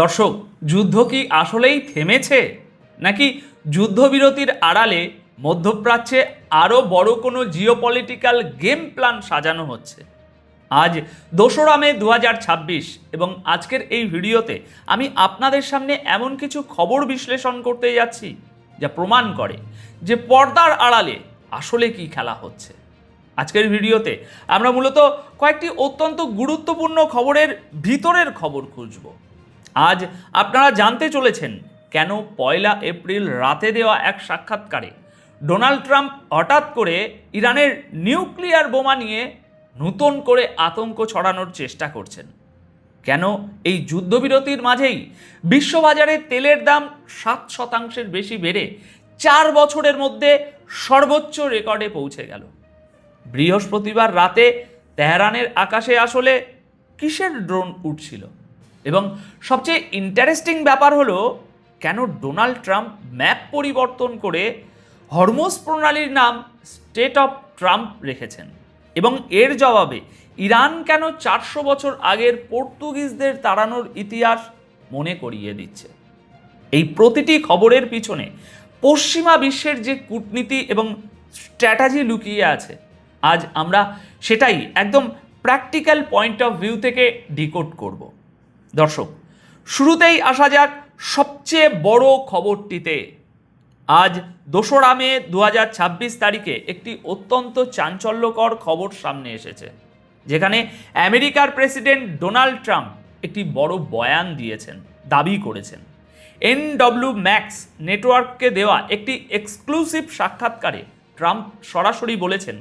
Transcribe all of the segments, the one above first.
দর্শক, যুদ্ধ কি আসলেই থেমেছে, নাকি যুদ্ধবিরতির আড়ালে মধ্যপ্রাচ্যে আরও বড় কোনো জিওপলিটিক্যাল গেম প্ল্যান সাজানো হচ্ছে? আজ 2রা মে 2026 এবং আজকের এই ভিডিওতে আমি আপনাদের সামনে এমন কিছু খবর বিশ্লেষণ করতে যাচ্ছি যা প্রমাণ করে যে পর্দার আড়ালে আসলে কি খেলা হচ্ছে। আজকের ভিডিওতে আমরা মূলত কয়েকটি অত্যন্ত গুরুত্বপূর্ণ খবরের ভিতরের খবর খুঁজব। আজ আপনারা জানতে চলেছেন কেন 1 এপ্রিল রাতে দেওয়া এক সাক্ষাৎকারে ডোনাল্ড ট্রাম্প হঠাৎ করে ইরানের নিউক্লিয়ার বোমা নিয়ে নতুন করে আতঙ্ক ছড়ানোর চেষ্টা করছেন, কেন এই যুদ্ধবিরতির মাঝেই বিশ্ববাজারে তেলের দাম 7% বেশি বেড়ে 4 বছরের মধ্যে সর্বোচ্চ রেকর্ডে পৌঁছে গেল। বৃহস্পতিবার রাতে তেহরানের আকাশে আসলে কিসের ড্রোন উঠছিল, এবং সবচেয়ে ইন্টারেস্টিং ব্যাপার হলো কেন ডোনাল্ড ট্রাম্প ম্যাপ পরিবর্তন করে হরমুজ প্রণালীর নাম স্টেট অফ ট্রাম্প রেখেছেন, এবং এর জবাবে ইরান কেন 400 বছর আগের পর্তুগিজদের তাড়ানোর ইতিহাস মনে করিয়ে দিচ্ছে। এই প্রতিটি খবরের পিছনে পশ্চিমা বিশ্বের যে কূটনীতি এবং স্ট্র্যাটেজি লুকিয়ে আছে, আজ আমরা সেটাই একদম প্র্যাকটিক্যাল পয়েন্ট অফ ভিউ থেকে ডিকোড করব। দর্শক, শুরুতেই আসা যাক সবচেয়ে বড় খবরটিতে। আজ 2রা মে 2026 তারিখে একটি অত্যন্ত চাঞ্চল্যকর খবর সামনে এসেছে, যেখানে আমেরিকার প্রেসিডেন্ট ডোনাল্ড ট্রাম্প একটি বড় বয়ান দিয়েছেন। দাবি করেছেন NW ম্যাক্স নেটওয়ার্ককে দেওয়া একটি এক্সক্লুসিভ সাক্ষাৎকারে ট্রাম্প সরাসরি বলেছেন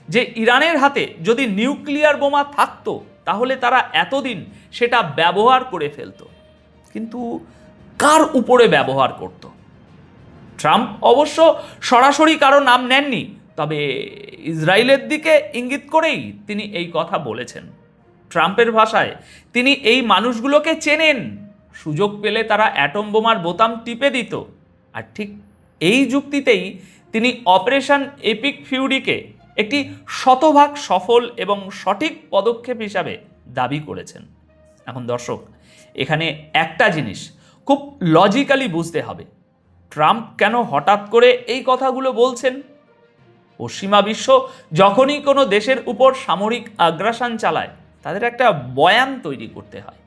যে ইরানের হাতে যদি নিউক্লিয়ার বোমা থাকতো তাহলে তারা এতদিন সেটা ব্যবহার করে ফেলতো, কিন্তু কার উপরে ব্যবহার করত? ট্রাম্প অবশ্য সরাসরি কারো নাম নেননি, তবে ইসরায়েলের দিকে ইঙ্গিত করেই তিনি এই কথা বলেছেন। ট্রাম্পের ভাষায় তিনি এই মানুষগুলোকে চেনেন, সুযোগ পেলে তারা অ্যাটম বোমার বোতাম টিপে দিত। আর ঠিক এই যুক্তিতেই তিনি অপারেশন এপিক ফিউরিকে একটি শতভাগ সফল এবং সঠিক পদক্ষেপ হিসাবে দাবি করেছেন। এখন দর্শক, এখানে একটা জিনিস খুব লজিক্যালি বুঝতে হবে, ট্রাম্প কেন হঠাৎ করে এই কথাগুলো বলছেন। পশ্চিমা বিশ্ব যখনই কোনো দেশের উপর সামরিক আগ্রাসন চালায়, তাদের একটা বয়ান তৈরি করতে হয়।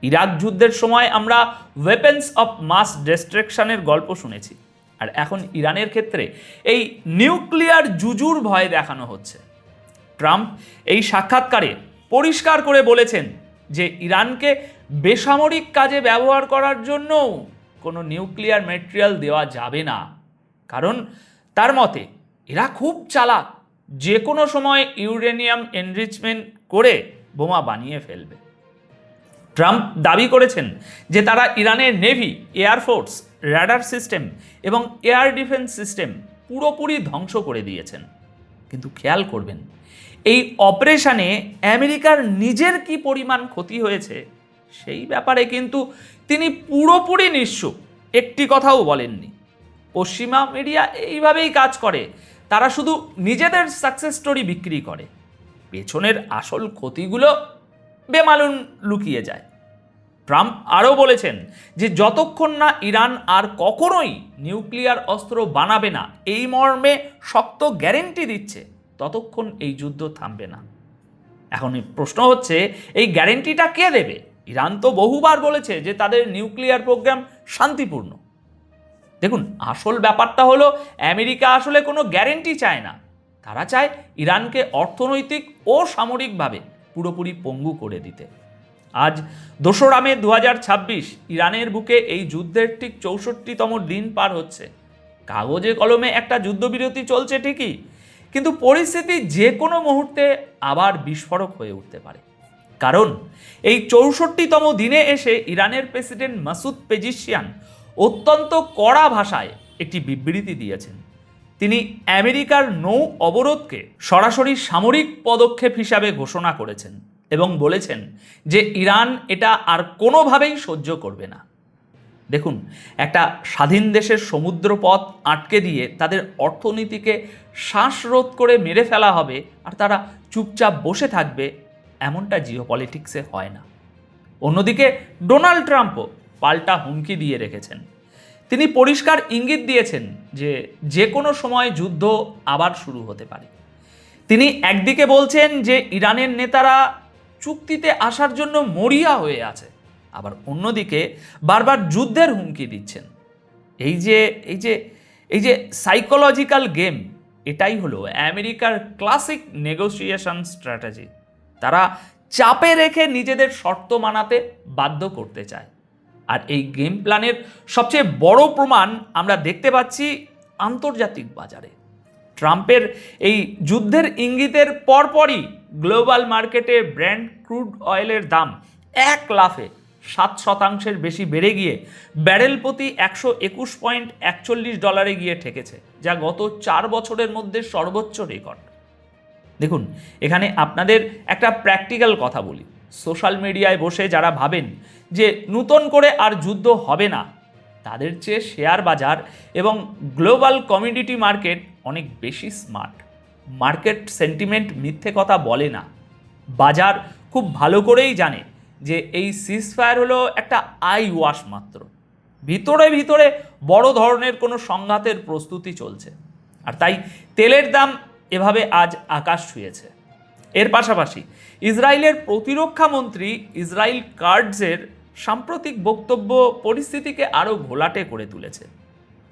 ইরাক যুদ্ধের সময় আমরা ওয়েপেন্স অফ মাস ডিস্ট্রাকশনের গল্প শুনেছি, আর এখন ইরানের ক্ষেত্রে এই নিউক্লিয়ার জুজুর ভয় দেখানো হচ্ছে। ট্রাম্প এই সাক্ষাৎকারে পরিষ্কার করে বলেছেন যে ইরানকে বেসামরিক কাজে ব্যবহার করার জন্য কোনো নিউক্লিয়ার ম্যাটেরিয়াল দেওয়া যাবে না, কারণ তার মতে এরা খুব চালাক, যে কোনো সময় ইউরেনিয়াম এনরিচমেন্ট করে বোমা বানিয়ে ফেলবে। ট্রাম্প দাবি করেছেন যে তারা ইরানের নেভি, এয়ারফোর্স, রাডার সিস্টেম এবং এয়ার ডিফেন্স সিস্টেম পুরোপুরি ধ্বংস করে দিয়েছেন। কিন্তু খেয়াল করবেন, এই অপারেশনে আমেরিকার নিজের কি পরিমাণ ক্ষতি হয়েছে সেই ব্যাপারে কিন্তু তিনি পুরোপুরি নিশ্চুপ, একটি কথাও বলেননি। পশ্চিমা মিডিয়া এইভাবেই কাজ করে, তারা শুধু নিজেদের সাকসেস স্টোরি বিক্রি করে, পেছনের আসল ক্ষতিগুলো বেমালুম লুকিয়ে যায়। ট্রাম্প আরও বলেছেন যে যতক্ষণ না ইরান আর কখনোই নিউক্লিয়ার অস্ত্র বানাবে না এই মর্মে শক্ত গ্যারেন্টি দিচ্ছে, ততক্ষণ এই যুদ্ধ থামবে না। এখন প্রশ্ন হচ্ছে, এই গ্যারেন্টিটা কে দেবে? ইরান তো বহুবার বলেছে যে তাদের নিউক্লিয়ার প্রোগ্রাম শান্তিপূর্ণ। দেখুন, আসল ব্যাপারটা হলো আমেরিকা আসলে কোনো গ্যারেন্টি চায় না, তারা চায় ইরানকে অর্থনৈতিক ও সামরিকভাবে পুরোপুরি পঙ্গু করে দিতে। আজ 2রা মে 2026 ইরানের বুকে এই যুদ্ধের ঠিক 64তম দিন পার হচ্ছে। কাগজে কলমে একটা যুদ্ধবিরতি চলছে ঠিকই, কিন্তু পরিস্থিতি যে কোনো মুহূর্তে আবার বিস্ফোরক হয়ে উঠতে পারে। কারণ এই 64তম দিনে এসে ইরানের প্রেসিডেন্ট মাসুদ পেজিশিয়ান অত্যন্ত কড়া ভাষায় একটি বিবৃতি দিয়েছেন। তিনি আমেরিকার নৌ অবরোধকে সরাসরি সামরিক পদক্ষেপ হিসাবে ঘোষণা করেছেন এবং বলেছেন যে ইরান এটা আর কোনোভাবেই সহ্য করবে না। দেখুন, একটা স্বাধীন দেশের সমুদ্রপথ আটকে দিয়ে তাদের অর্থনীতিকে শ্বাসরোধ করে মেরে ফেলা হবে আর তারা চুপচাপ বসে থাকবে, এমনটা জিওপলিটিক্সে হয় না। অন্যদিকে ডোনাল্ড ট্রাম্পও পাল্টা হুমকি দিয়ে রেখেছেন। তিনি পরিষ্কার ইঙ্গিত দিয়েছেন যে কোনো সময় যুদ্ধ আবার শুরু হতে পারে। তিনি একদিকে বলছেন যে ইরানের নেতারা চুক্তিতে আসার জন্য মরিয়া হয়ে আছে, আবার অন্যদিকে বারবার যুদ্ধের হুমকি দিচ্ছেন। এই যে সাইকোলজিক্যাল গেম, এটাই হলো আমেরিকার ক্লাসিক নেগোসিয়েশন স্ট্র্যাটেজি। তারা চাপে রেখে নিজেদের শর্ত মানাতে বাধ্য করতে চায়। আর এই গেম প্ল্যানের সবচেয়ে বড় প্রমাণ আমরা দেখতে পাচ্ছি আন্তর্জাতিক বাজারে। ট্রাম্পের এই যুদ্ধের ইঙ্গিতের পরপরই গ্লোবাল মার্কেটে ব্র্যান্ড ক্রুড অয়েলের দাম এক লাফে 7% বেশি বেড়ে গিয়ে ব্যারেল প্রতি $121.41 গিয়ে ঠেকেছে, যা গত 4 বছরের মধ্যে সর্বোচ্চ রেকর্ড। দেখুন, এখানে আপনাদের একটা প্র্যাকটিক্যাল কথা বলি। সোশ্যাল মিডিয়ায় বসে যারা ভাবেন যে নতুন করে আর যুদ্ধ হবে না, তাদের চেয়ে শেয়ার বাজার এবং গ্লোবাল কমিউনিটি মার্কেট অনেক বেশি স্মার্ট। মার্কেট সেন্টিমেন্ট মিথ্যে কথা বলে না। বাজার খুব ভালো করেই জানে যে এই সিজফায়ার হলো একটা আই ওয়াশ মাত্র। ভিতরে ভিতরে বড় ধরনের কোনো সংঘাতের প্রস্তুতি চলছে। আর তাই তেলের দাম এভাবে আজ আকাশ ছুঁয়েছে। এর পাশাপাশি ইসরায়েলের প্রতিরক্ষা মন্ত্রী ইসরায়েল কাটজের সাম্প্রতিক বক্তব্য পরিস্থিতিকে আরও ঘোলাটে করে তুলেছে।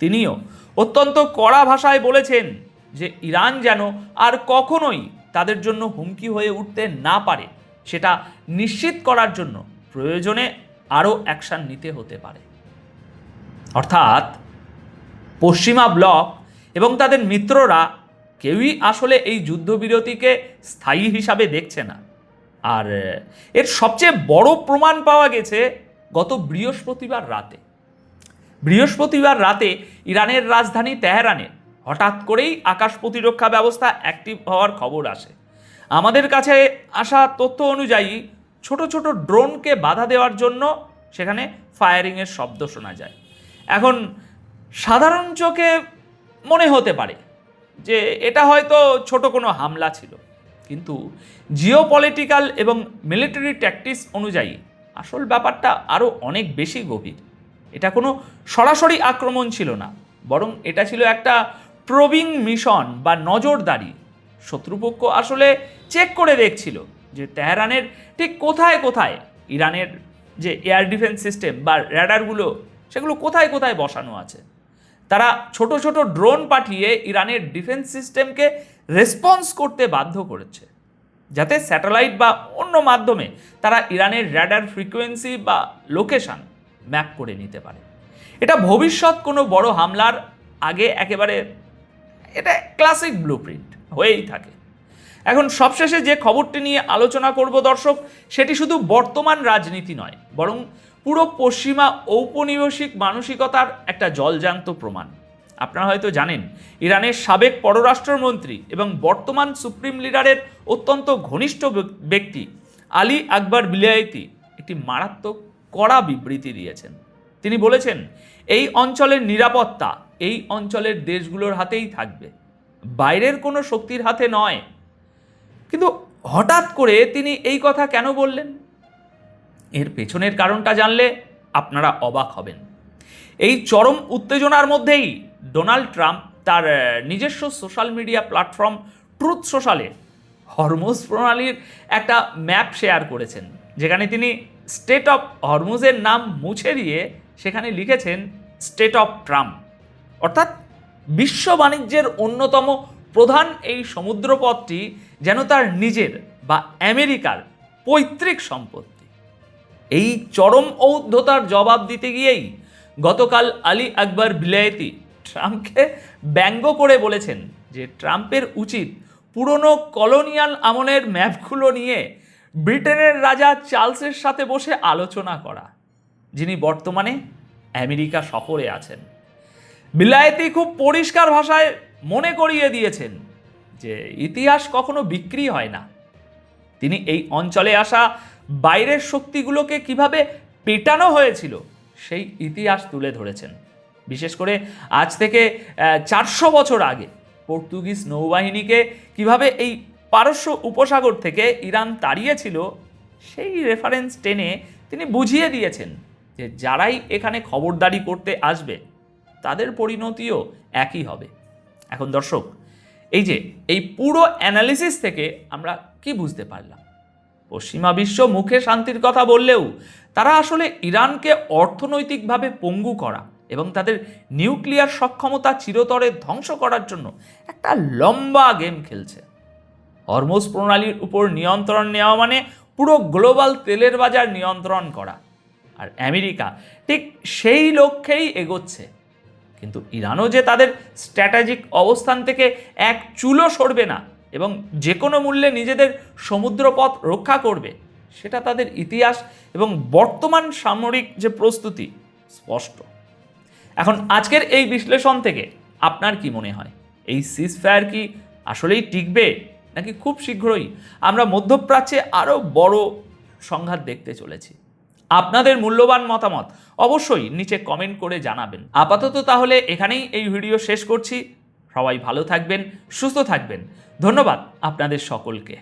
তিনিও অত্যন্ত কড়া ভাষায় বলেছেন যে ইরান যেন আর কখনোই তাদের জন্য হুমকি হয়ে উঠতে না পারে, সেটা নিশ্চিত করার জন্য প্রয়োজনে আরও অ্যাকশন নিতে হতে পারে। অর্থাৎ পশ্চিমা ব্লক এবং তাদের মিত্ররা কেউই আসলে এই যুদ্ধবিরতিকে স্থায়ী হিসাবে দেখছে না। আর এর সবচেয়ে বড় প্রমাণ পাওয়া গেছে গত বৃহস্পতিবার রাতে ইরানের রাজধানী তেহরানে হঠাৎ করেই আকাশ প্রতিরক্ষা ব্যবস্থা অ্যাক্টিভ হওয়ার খবর আসে। আমাদের কাছে আসা তথ্য অনুযায়ী ছোট ছোট ড্রোনকে বাধা দেওয়ার জন্য সেখানে ফায়ারিংয়ের শব্দ শোনা যায়। এখন সাধারণ চোখে মনে হতে পারে যে এটা হয়তো ছোট কোনো হামলা ছিল, কিন্তু জিওপলিটিক্যাল এবং মিলিটারি ট্যাকটিক্স অনুযায়ী আসল ব্যাপারটা আরও অনেক বেশি গভীর। এটা কোনো সরাসরি আক্রমণ ছিল না, বরং এটা ছিল একটা প্রবিং মিশন বা নজরদারি। শত্রুপক্ষ আসলে চেক করে দেখছিল যে তেহরানের ঠিক কোথায় কোথায় ইরানের যে এয়ার ডিফেন্স সিস্টেম বা র্যাডারগুলো সেগুলো কোথায় কোথায় বসানো আছে। তারা ছোট ছোট ড্রোন পাঠিয়ে ইরানের ডিফেন্স সিস্টেমকে রেসপন্স করতে বাধ্য করেছে, যাতে স্যাটেলাইট বা অন্য মাধ্যমে তারা ইরানের র্যাডার ফ্রিকোয়েন্সি বা লোকেশন ম্যাপ করে নিতে পারে। এটা ভবিষ্যৎ কোনো বড় হামলার আগে একেবারে এটা ক্লাসিক ব্লুপ্রিন্ট হয়েই থাকে। এখন সবশেষে যে খবরটি নিয়ে আলোচনা করব দর্শক, সেটি শুধু বর্তমান রাজনীতি নয়, বরং পুরো পশ্চিমা ঔপনিবেশিক মানসিকতার একটা জলজান্ত প্রমাণ। আপনারা হয়তো জানেন, ইরানের সাবেক পররাষ্ট্রমন্ত্রী এবং বর্তমান সুপ্রিম লিডারের অত্যন্ত ঘনিষ্ঠ ব্যক্তি আলী আকবর বিলায়েতি একটি মারাত্মক কড়া বিবৃতি দিয়েছেন। তিনি বলেছেন, এই অঞ্চলের নিরাপত্তা এই অঞ্চলের দেশগুলোর হাতেই থাকবে, বাইরের কোনো শক্তির হাতে নয়। কিন্তু হঠাৎ করে তিনি এই কথা কেন বললেন? এর পেছনের কারণটা জানলে আপনারা অবাক হবেন। এই চরম উত্তেজনার মধ্যেই ডোনাল্ড ট্রাম্প তার নিজস্ব সোশ্যাল মিডিয়া প্ল্যাটফর্ম ট্রুথ সোশ্যালে হরমুজ প্রণালীর একটা ম্যাপ শেয়ার করেছেন, যেখানে তিনি স্টেট অফ হরমুজের নাম মুছে দিয়ে সেখানে লিখেছেন স্টেট অফ ট্রাম্প। অর্থাৎ বিশ্ব বাণিজ্যের অন্যতম প্রধান এই সমুদ্রপথটি যেন তার নিজের বা আমেরিকার পৈতৃক সম্পত্তি। এই চরম ঔদ্ধতার জবাব দিতে গিয়েই গতকাল আলী আকবর বিলায়েতি ট্রাম্পকে ব্যঙ্গ করে বলেছেন যে ট্রাম্পের উচিত পুরনো কলোনিয়াল আমলের ম্যাপগুলো নিয়ে ব্রিটেনের রাজা চার্লসের সাথে বসে আলোচনা করা, যিনি বর্তমানে আমেরিকা সফরে আছেন। বিলায়েতি খুব পরিষ্কার ভাষায় মনে করিয়ে দিয়েছেন যে ইতিহাস কখনো বিক্রি হয় না। তিনি এই অঞ্চলে আসা বাইরের শক্তিগুলোকে কিভাবে পেটানো হয়েছিল সেই ইতিহাস তুলে ধরেছেন। বিশেষ করে আজ থেকে 400 বছর আগে পর্তুগিজ নৌবাহিনীকে কিভাবে এই পারস্য উপসাগর থেকে ইরান তাড়িয়েছিল সেই রেফারেন্স টেনে তিনি বুঝিয়ে দিয়েছেন যে যারাই এখানে খবরদারি করতে আসবে তাদের পরিণতিও একই হবে। এখন দর্শক, এই পুরো অ্যানালিসিস থেকে আমরা কি বুঝতে পারলাম? পশ্চিমা বিশ্ব মুখে শান্তির কথা বললেও তারা আসলে ইরানকে অর্থনৈতিকভাবে পঙ্গু করা এবং তাদের নিউক্লিয়ার সক্ষমতা চিরতরে ধ্বংস করার জন্য একটা লম্বা গেম খেলছে। হরমুজ প্রণালীর উপর নিয়ন্ত্রণ নেওয়া মানে পুরো গ্লোবাল তেলের বাজার নিয়ন্ত্রণ করা, আর আমেরিকা ঠিক সেই লক্ষ্যেই এগোচ্ছে। কিন্তু ইরানও যে তাদের স্ট্র্যাটেজিক অবস্থান থেকে এক চুলও সরবে না এবং যে কোনো মূল্যে নিজেদের সমুদ্রপথ রক্ষা করবে, সেটা তাদের ইতিহাস এবং বর্তমান সামরিক যে প্রস্তুতি স্পষ্ট। এখন আজকের এই বিশ্লেষণ থেকে আপনার কি মনে হয়, এই সিজফায়ার কি আসলেই টিকবে, নাকি খুব শীঘ্রই আমরা মধ্যপ্রাচ্যে আরও বড় সংঘাত দেখতে চলেছি? আপনাদের মূল্যবান মতামত অবশ্যই নিচে কমেন্ট করে জানাবেন। আপাতত তাহলে এখানেই এই ভিডিও শেষ করছি। সবাই ভালো থাকবেন, সুস্থ থাকবেন। ধন্যবাদ আপনাদের সকলকে।